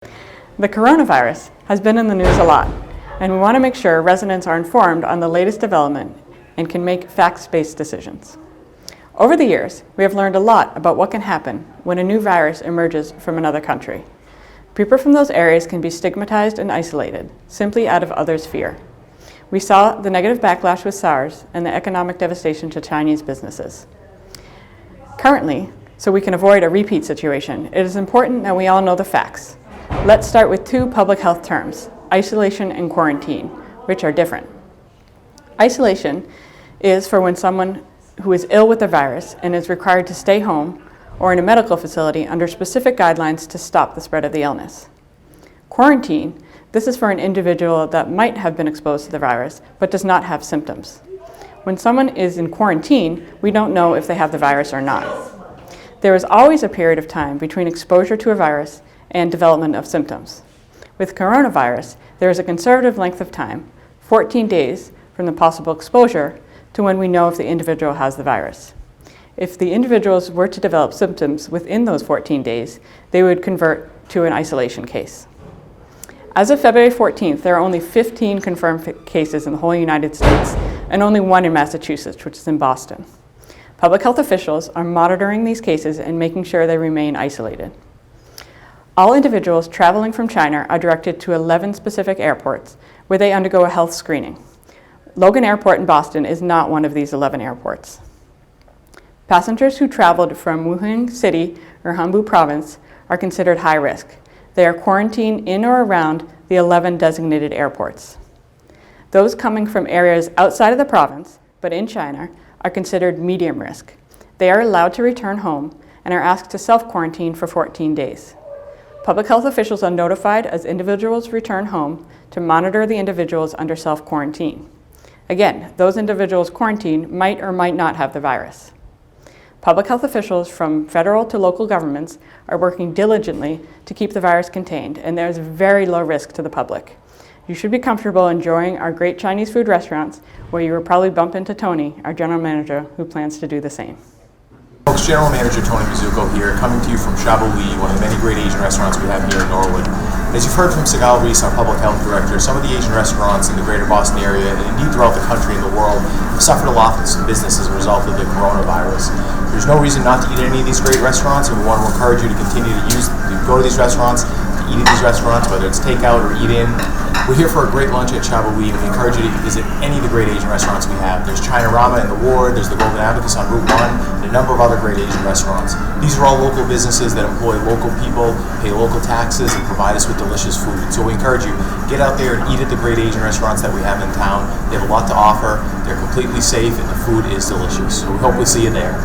The coronavirus has been in the news a lot, and we want to make sure residents are informed on the latest development and can make facts-based decisions. Over the years, we have learned a lot about what can happen when a new virus emerges from another country. People from those areas can be stigmatized and isolated, simply out of others' fear. We saw the negative backlash with SARS and the economic devastation to Chinese businesses. Currently, so we can avoid a repeat situation, it is important that we all know the facts. Let's start with two public health terms, isolation and quarantine, which are different. Isolation is for when someone who is ill with the virus and is required to stay home or in a medical facility under specific guidelines to stop the spread of the illness. Quarantine, this is for an individual that might have been exposed to the virus but does not have symptoms. When someone is in quarantine, we don't know if they have the virus or not. There is always a period of time between exposure to a virus and development of symptoms. With coronavirus, there is a conservative length of time, 14 days from the possible exposure to when we know if the individual has the virus. If the individuals were to develop symptoms within those 14 days, they would convert to an isolation case. As of February 14th, there are only 15 confirmed cases in the whole United States and only one in Massachusetts, which is in Boston. Public health officials are monitoring these cases and making sure they remain isolated. All individuals traveling from China are directed to 11 specific airports where they undergo a health screening. Logan Airport in Boston is not one of these 11 airports. Passengers who traveled from Wuhan City or Hanbu Province are considered high risk. They are quarantined in or around the 11 designated airports. Those coming from areas outside of the province, but in China, are considered medium risk. They are allowed to return home and are asked to self-quarantine for 14 days. Public health officials are notified as individuals return home to monitor the individuals under self-quarantine. Again, those individuals quarantined might or might not have the virus. Public health officials from federal to local governments are working diligently to keep the virus contained, and there is very low risk to the public. You should be comfortable enjoying our great Chinese food restaurants, where you will probably bump into Tony, our general manager, who plans to do the same. Folks, General Manager Tony Mizuko here, coming to you from Shabuli, one of the many great Asian restaurants we have here in Norwood. As you've heard from Sigal Reese, our Public Health Director, some of the Asian restaurants in the greater Boston area, and indeed throughout the country and the world, have suffered a loss of business as a result of the coronavirus. There's no reason not to eat at any of these great restaurants, and we want to encourage you to continue to go to these restaurants, to eat at these restaurants, whether it's takeout or eat in. We're here for a great lunch at Shabuli, and we encourage you to visit any of the great Asian restaurants we have. There's China-Rama in the Ward, there's the Golden Abacus on Route 1, and a number of other great Asian restaurants. These are all local businesses that employ local people, pay local taxes, and provide us with delicious food. So we encourage you, get out there and eat at the great Asian restaurants that we have in town. They have a lot to offer, they're completely safe, and the food is delicious. So we hope we see you there.